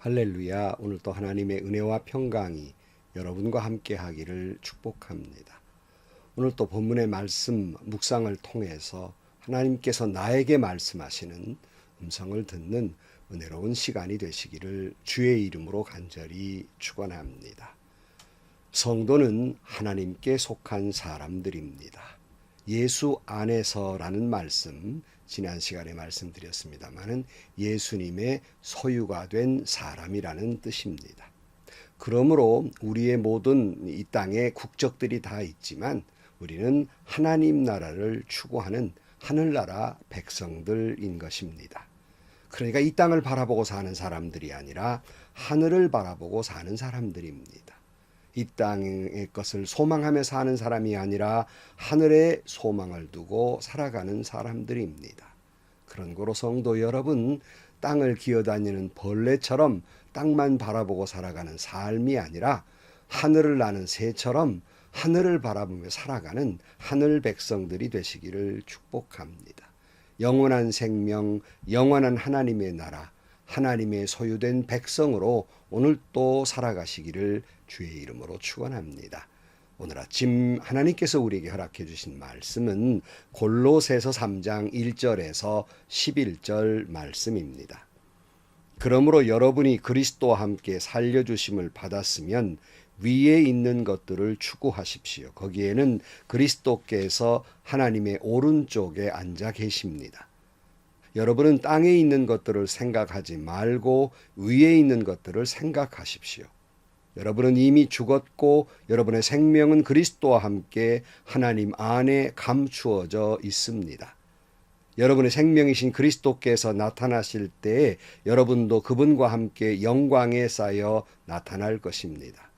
할렐루야. 오늘 또 하나님의 은혜와 평강이 여러분과 함께 하기를 축복합니다. 오늘 또 본문의 말씀 묵상을 통해서 하나님께서 나에게 말씀하시는 음성을 듣는 은혜로운 시간이 되시기를 주의 이름으로 간절히 축원합니다. 성도는 하나님께 속한 사람들입니다. 예수 안에서라는 말씀, 지난 시간에 말씀드렸습니다마는 예수님의 소유가 된 사람이라는 뜻입니다. 그러므로 우리의 모든 이 땅에 국적들이 다 있지만 우리는 하나님 나라를 추구하는 하늘나라 백성들인 것입니다. 그러니까 이 땅을 바라보고 사는 사람들이 아니라 하늘을 바라보고 사는 사람들입니다. 이 땅의 것을 소망하며 사는 사람이 아니라 하늘에 소망을 두고 살아가는 사람들입니다. 그런 거로 성도 여러분, 땅을 기어다니는 벌레처럼 땅만 바라보고 살아가는 삶이 아니라 하늘을 나는 새처럼 하늘을 바라보며 살아가는 하늘 백성들이 되시기를 축복합니다. 영원한 생명, 영원한 하나님의 나라, 하나님의 소유된 백성으로 오늘 또 살아가시기를 주의 이름으로 축원합니다. 오늘 아침 하나님께서 우리에게 허락해 주신 말씀은 골로새서 3장 1절에서 11절 말씀입니다. 그러므로 여러분이 그리스도와 함께 살려주심을 받았으면 위에 있는 것들을 추구하십시오. 거기에는 그리스도께서 하나님의 오른쪽에 앉아 계십니다. 여러분은 땅에 있는 것들을 생각하지 말고 위에 있는 것들을 생각하십시오. 여러분은 이미 죽었고 여러분의 생명은 그리스도와 함께 하나님 안에 감추어져 있습니다. 여러분의 생명이신 그리스도께서 나타나실 때에 여러분도 그분과 함께 영광에 쌓여 나타날 것입니다.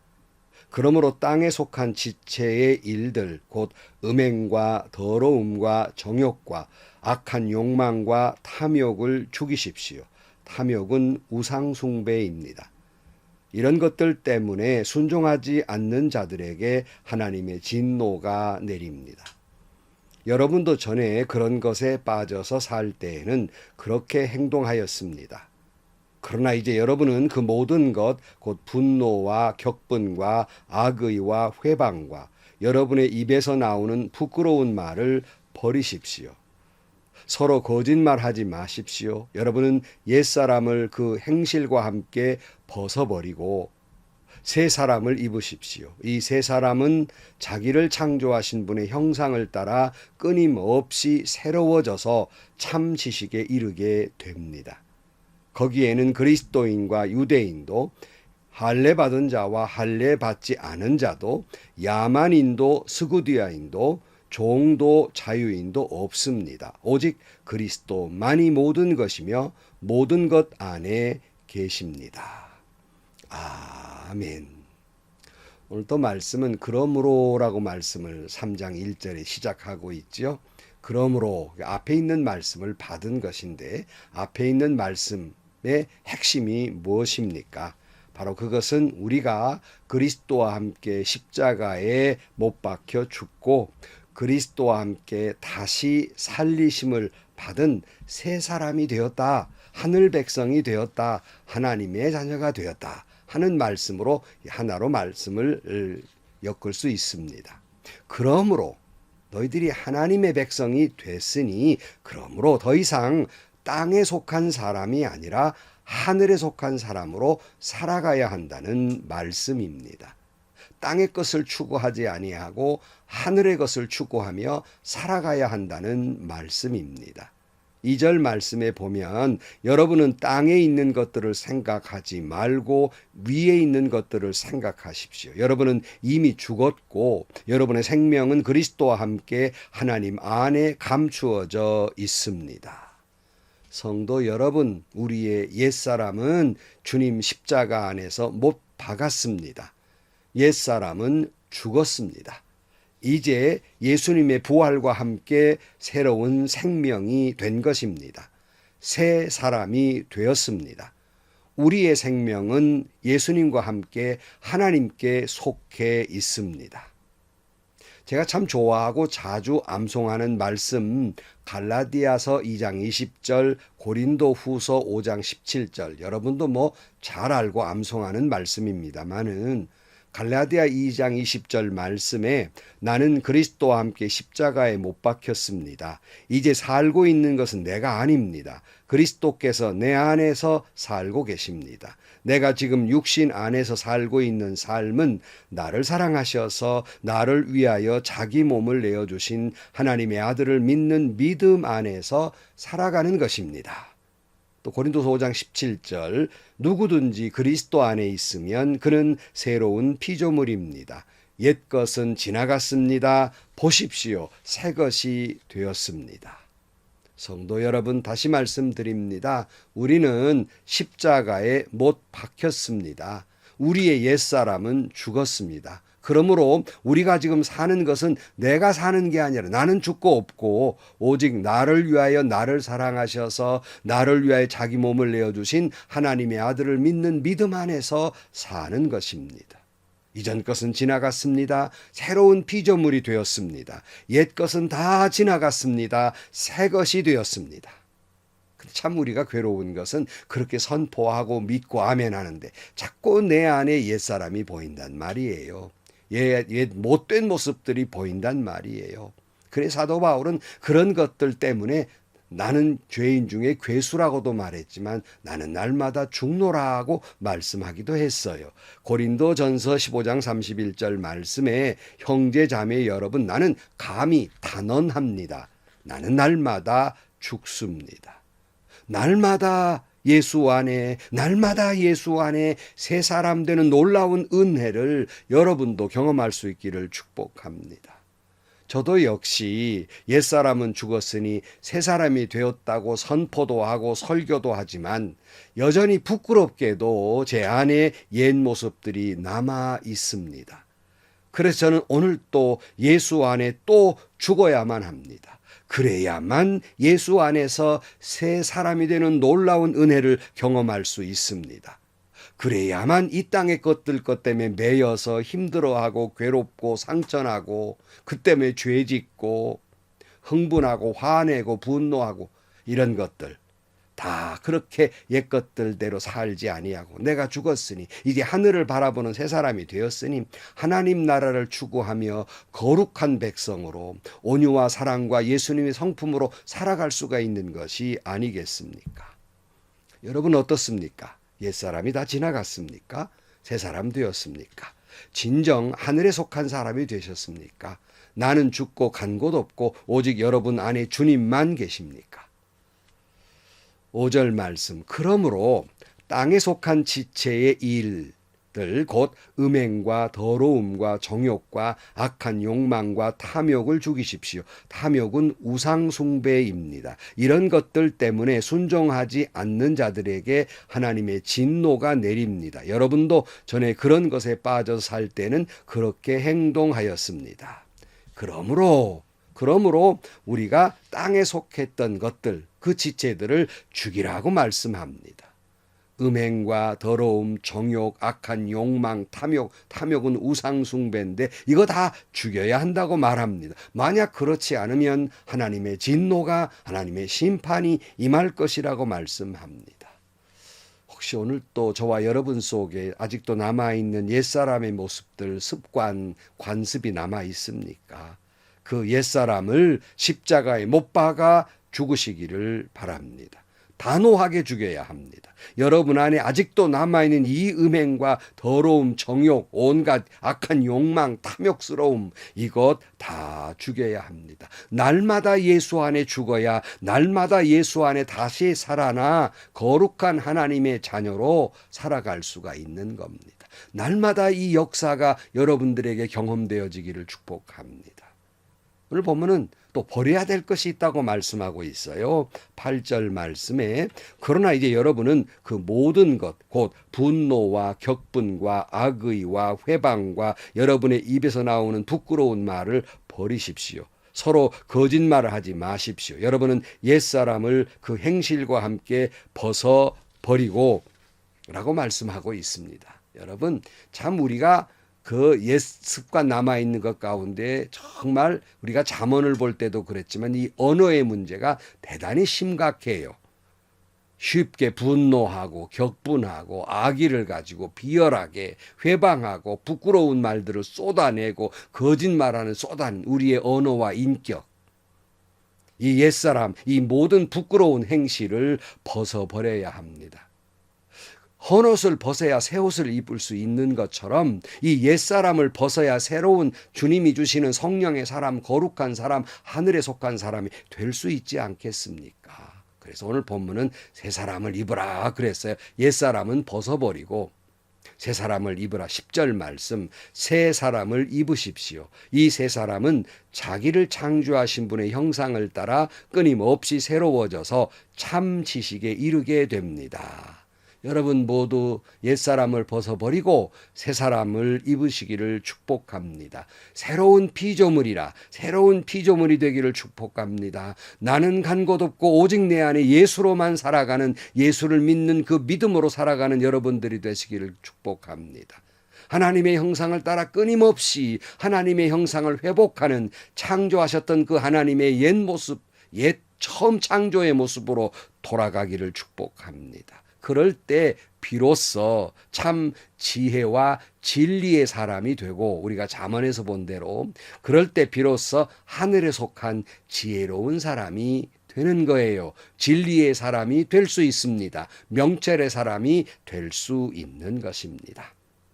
그러므로 땅에 속한 지체의 일들, 곧 음행과 더러움과 정욕과 악한 욕망과 탐욕을 죽이십시오. 탐욕은 우상숭배입니다. 이런 것들 때문에 순종하지 않는 자들에게 하나님의 진노가 내립니다. 여러분도 전에 그런 것에 빠져서 살 때에는 그렇게 행동하였습니다. 그러나 이제 여러분은 그 모든 것, 곧 분노와 격분과 악의와 회방과 여러분의 입에서 나오는 부끄러운 말을 버리십시오. 서로 거짓말하지 마십시오. 여러분은 옛사람을 그 행실과 함께 벗어버리고 새 사람을 입으십시오. 이 새 사람은 자기를 창조하신 분의 형상을 따라 끊임없이 새로워져서 참 지식에 이르게 됩니다. 거기에는 그리스도인과 유대인도, 할례 받은 자와 할례 받지 않은 자도, 야만인도 스구디아인도 종도 자유인도 없습니다. 오직 그리스도만이 모든 것이며 모든 것 안에 계십니다. 아멘. 오늘 또 말씀은 그러므로라고 말씀을 3장 1절에 시작하고 있죠. 그러므로 앞에 있는 말씀을 받은 것인데 앞에 있는 말씀의 핵심이 무엇입니까? 바로 그것은 우리가 그리스도와 함께 십자가에 못 박혀 죽고 그리스도와 함께 다시 살리심을 받은 새 사람이 되었다. 하늘 백성이 되었다. 하나님의 자녀가 되었다. 하는 말씀으로 하나로 말씀을 엮을 수 있습니다. 그러므로 너희들이 하나님의 백성이 됐으니 그러므로 더 이상 땅에 속한 사람이 아니라 하늘에 속한 사람으로 살아가야 한다는 말씀입니다. 땅의 것을 추구하지 아니하고 하늘의 것을 추구하며 살아가야 한다는 말씀입니다. 2절 말씀에 보면 여러분은 땅에 있는 것들을 생각하지 말고 위에 있는 것들을 생각하십시오. 여러분은 이미 죽었고 여러분의 생명은 그리스도와 함께 하나님 안에 감추어져 있습니다. 성도 여러분, 우리의 옛사람은 주님 십자가 안에서 못 박았습니다. 옛사람은 죽었습니다. 이제 예수님의 부활과 함께 새로운 생명이 된 것입니다. 새 사람이 되었습니다. 우리의 생명은 예수님과 함께 하나님께 속해 있습니다. 제가 참 좋아하고 자주 암송하는 말씀 갈라디아서 2장 20절, 고린도후서 5장 17절. 여러분도 뭐 잘 알고 암송하는 말씀입니다만은 갈라디아 2장 20절 말씀에 나는 그리스도와 함께 십자가에 못 박혔습니다. 이제 살고 있는 것은 내가 아닙니다. 그리스도께서 내 안에서 살고 계십니다. 내가 지금 육신 안에서 살고 있는 삶은 나를 사랑하셔서 나를 위하여 자기 몸을 내어주신 하나님의 아들을 믿는 믿음 안에서 살아가는 것입니다. 또 고린도서 5장 17절 누구든지 그리스도 안에 있으면 그는 새로운 피조물입니다. 옛것은 지나갔습니다. 보십시오. 새 것이 되었습니다. 성도 여러분, 다시 말씀드립니다. 우리는 십자가에 못 박혔습니다. 우리의 옛사람은 죽었습니다. 그러므로 우리가 지금 사는 것은 내가 사는 게 아니라 나는 죽고 없고 오직 나를 위하여 나를 사랑하셔서 나를 위하여 자기 몸을 내어주신 하나님의 아들을 믿는 믿음 안에서 사는 것입니다. 이전 것은 지나갔습니다. 새로운 피조물이 되었습니다. 옛 것은 다 지나갔습니다. 새 것이 되었습니다. 참 우리가 괴로운 것은 그렇게 선포하고 믿고 아멘하는데 자꾸 내 안에 옛사람이 보인단 말이에요. 옛 못된 모습들이 보인단 말이에요. 그래서 사도 바울은 그런 것들 때문에 나는 죄인 중에 괴수라고도 말했지만 나는 날마다 죽노라고 말씀하기도 했어요. 고린도전서 15장 31절 말씀에 형제 자매 여러분, 나는 감히 단언합니다. 나는 날마다 죽습니다. 날마다 예수 안에, 날마다 예수 안에 새 사람 되는 놀라운 은혜를 여러분도 경험할 수 있기를 축복합니다. 저도 역시 옛사람은 죽었으니 새 사람이 되었다고 선포도 하고 설교도 하지만 여전히 부끄럽게도 제 안에 옛 모습들이 남아 있습니다. 그래서 저는 오늘 또 예수 안에 또 죽어야만 합니다. 그래야만 예수 안에서 새 사람이 되는 놀라운 은혜를 경험할 수 있습니다. 그래야만 이 땅의 것들 것 때문에 매여서 힘들어하고 괴롭고 상처나고 그 때문에 죄짓고 흥분하고 화내고 분노하고 이런 것들 다 그렇게 옛 것들대로 살지 아니하고 내가 죽었으니 이제 하늘을 바라보는 새 사람이 되었으니 하나님 나라를 추구하며 거룩한 백성으로 온유와 사랑과 예수님의 성품으로 살아갈 수가 있는 것이 아니겠습니까? 여러분 어떻습니까? 옛사람이 다 지나갔습니까? 새 사람 되었습니까? 진정 하늘에 속한 사람이 되셨습니까? 나는 죽고 간 곳 없고 오직 여러분 안에 주님만 계십니까? 5절 말씀, 그러므로 땅에 속한 지체의 일들 곧 음행과 더러움과 정욕과 악한 욕망과 탐욕을 죽이십시오. 탐욕은 우상숭배입니다. 이런 것들 때문에 순종하지 않는 자들에게 하나님의 진노가 내립니다. 여러분도 전에 그런 것에 빠져 살 때는 그렇게 행동하였습니다. 그러므로 우리가 땅에 속했던 것들, 그 지체들을 죽이라고 말씀합니다. 음행과 더러움, 정욕, 악한 욕망, 탐욕은 우상숭배인데 이거 다 죽여야 한다고 말합니다. 만약 그렇지 않으면 하나님의 진노가, 하나님의 심판이 임할 것이라고 말씀합니다. 혹시 오늘 또 저와 여러분 속에 아직도 남아있는 옛사람의 모습들, 습관, 관습이 남아 있습니까? 그 옛사람을 십자가에 못 박아 죽으시기를 바랍니다. 단호하게 죽여야 합니다. 여러분 안에 아직도 남아있는 이 음행과 더러움, 정욕, 온갖 악한 욕망, 탐욕스러움 이것 다 죽여야 합니다. 날마다 예수 안에 죽어야 날마다 예수 안에 다시 살아나 거룩한 하나님의 자녀로 살아갈 수가 있는 겁니다. 날마다 이 역사가 여러분들에게 경험되어지기를 축복합니다. 오늘 보면은 또 버려야 될 것이 있다고 말씀하고 있어요. 8절 말씀에 그러나 이제 여러분은 그 모든 것 곧 분노와 격분과 악의와 회방과 여러분의 입에서 나오는 부끄러운 말을 버리십시오. 서로 거짓말을 하지 마십시오. 여러분은 옛사람을 그 행실과 함께 벗어버리고 라고 말씀하고 있습니다. 여러분 참 우리가 그 옛 습관 남아있는 것 가운데 정말 우리가 잠언을 볼 때도 그랬지만 이 언어의 문제가 대단히 심각해요. 쉽게 분노하고 격분하고 악의를 가지고 비열하게 회방하고 부끄러운 말들을 쏟아내고 거짓말하는 쏟아낸 우리의 언어와 인격, 이 옛사람, 이 모든 부끄러운 행실을 벗어버려야 합니다. 헌옷을 벗어야 새 옷을 입을 수 있는 것처럼 이 옛사람을 벗어야 새로운 주님이 주시는 성령의 사람, 거룩한 사람, 하늘에 속한 사람이 될 수 있지 않겠습니까? 그래서 오늘 본문은 새 사람을 입으라 그랬어요. 옛사람은 벗어버리고 새 사람을 입으라. 10절 말씀, 새 사람을 입으십시오. 이 새 사람은 자기를 창조하신 분의 형상을 따라 끊임없이 새로워져서 참 지식에 이르게 됩니다. 여러분 모두 옛사람을 벗어버리고 새사람을 입으시기를 축복합니다. 새로운 피조물이라 새로운 피조물이 되기를 축복합니다. 나는 간 곳 없고 오직 내 안에 예수로만 살아가는, 예수를 믿는 그 믿음으로 살아가는 여러분들이 되시기를 축복합니다. 하나님의 형상을 따라 끊임없이 하나님의 형상을 회복하는, 창조하셨던 그 하나님의 옛 모습, 옛 처음 창조의 모습으로 돌아가기를 축복합니다. 그럴 때 비로소 참 지혜와 진리의 사람이 되고, 우리가 잠언에서 본 대로 그럴 때 비로소 하늘에 속한 지혜로운 사람이 되는 거예요. 진리의 사람이 될 수 있습니다. 명철의 사람이 될 수 있는 것입니다.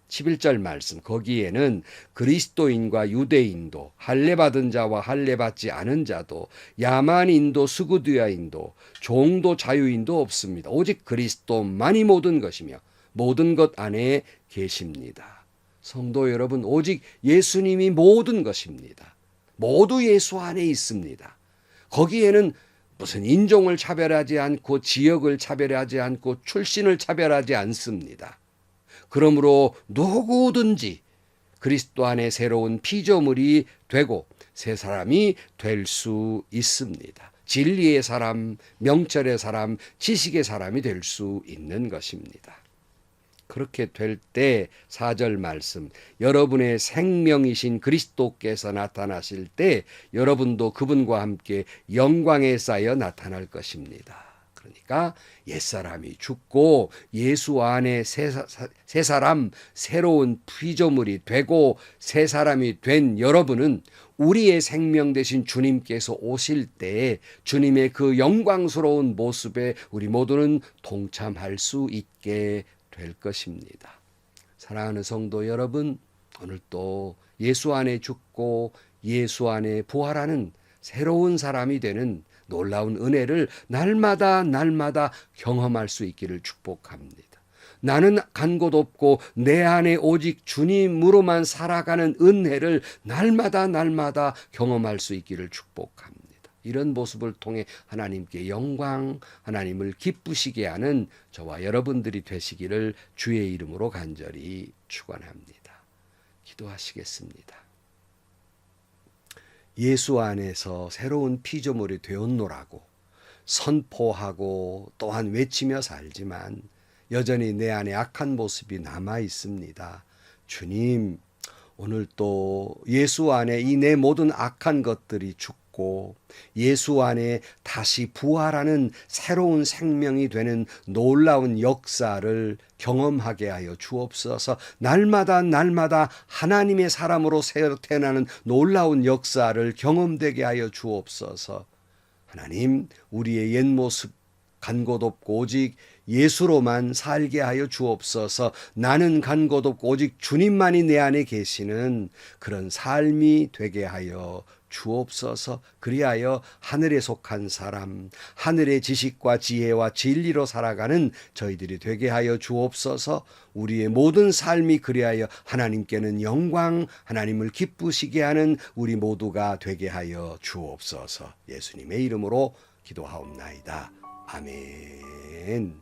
11절 말씀, 거기에는 그리스도인과 유대인도, 할례받은 자와 할례받지 않은 자도, 야만인도 스구드야인도, 종도 자유인도 없습니다. 오직 그리스도만이 모든 것이며 모든 것 안에 계십니다. 성도 여러분, 오직 예수님이 모든 것입니다. 모두 예수 안에 있습니다. 거기에는 무슨 인종을 차별하지 않고 지역을 차별하지 않고 출신을 차별하지 않습니다. 그러므로 누구든지 그리스도 안에 새로운 피조물이 되고 새 사람이 될 수 있습니다. 진리의 사람, 명철의 사람, 지식의 사람이 될 수 있는 것입니다. 그렇게 될 때 4절 말씀, 여러분의 생명이신 그리스도께서 나타나실 때 여러분도 그분과 함께 영광에 쌓여 나타날 것입니다. 그러니까 옛사람이 죽고 예수 안에 새 사람, 새로운 피조물이 되고 새 사람이 된 여러분은 우리의 생명 되신 주님께서 오실 때 주님의 그 영광스러운 모습에 우리 모두는 동참할 수 있게 될 것입니다. 사랑하는 성도 여러분, 오늘 또 예수 안에 죽고 예수 안에 부활하는 새로운 사람이 되는 놀라운 은혜를 날마다 경험할 수 있기를 축복합니다. 나는 간 곳 없고 내 안에 오직 주님으로만 살아가는 은혜를 날마다 경험할 수 있기를 축복합니다. 이런 모습을 통해 하나님께 영광, 하나님을 기쁘시게 하는 저와 여러분들이 되시기를 주의 이름으로 간절히 축원합니다. 기도하시겠습니다. 예수 안에서 새로운 피조물이 되었노라고 선포하고 또한 외치며 살지만 여전히 내 안에 악한 모습이 남아 있습니다. 주님, 오늘 또 예수 안에 이 내 모든 악한 것들이 죽고 예수 안에 다시 부활하는 새로운 생명이 되는 놀라운 역사를 경험하게 하여 주옵소서. 날마다 하나님의 사람으로 새로 태어나는 놀라운 역사를 경험되게 하여 주옵소서. 하나님, 우리의 옛 모습 간 곳 없고 오직 예수로만 살게 하여 주옵소서. 나는 간 곳 없고 오직 주님만이 내 안에 계시는 그런 삶이 되게 하여 주옵소서. 그리하여 하늘에 속한 사람, 하늘의 지식과 지혜와 진리로 살아가는 저희들이 되게 하여 주옵소서. 우리의 모든 삶이 그리하여 하나님께는 영광, 하나님을 기쁘시게 하는 우리 모두가 되게 하여 주옵소서. 예수님의 이름으로 기도하옵나이다. 아멘.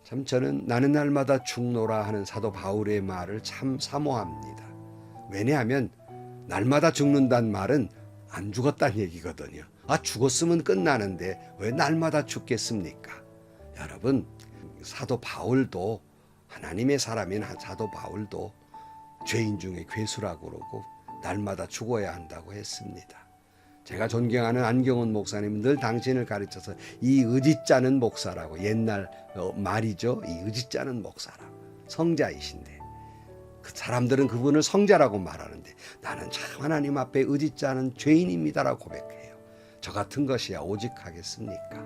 참 저는 나는 날마다 죽노라 하는 사도 바울의 말을 참 사모합니다. 왜냐하면 날마다 죽는다는 말은 안 죽었다는 얘기거든요. 죽었으면 끝나는데 왜 날마다 죽겠습니까? 여러분, 사도 바울도, 하나님의 사람인 사도 바울도 죄인 중에 괴수라고 그러고 날마다 죽어야 한다고 했습니다. 제가 존경하는 안경훈 목사님 늘 당신을 가르쳐서 이 의지짜는 목사라고 옛날 말이죠. 이 의지짜는 목사라고 성자이신데 그 사람들은 그분을 성자라고 말하는데 나는 참 하나님 앞에 의지짜는 죄인입니다라고 고백해요. 저 같은 것이야 오직 하겠습니까?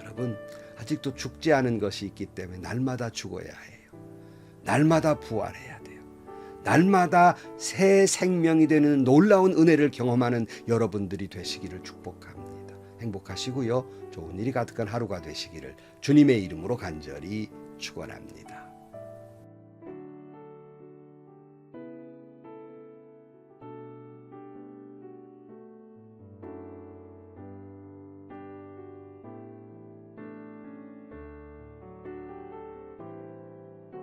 여러분 아직도 죽지 않은 것이 있기 때문에 날마다 죽어야 해요. 날마다 부활해야 돼요. 날마다 새 생명이 되는 놀라운 은혜를 경험하는 여러분들이 되시기를 축복합니다. 행복하시고요. 좋은 일이 가득한 하루가 되시기를 주님의 이름으로 간절히 축원합니다.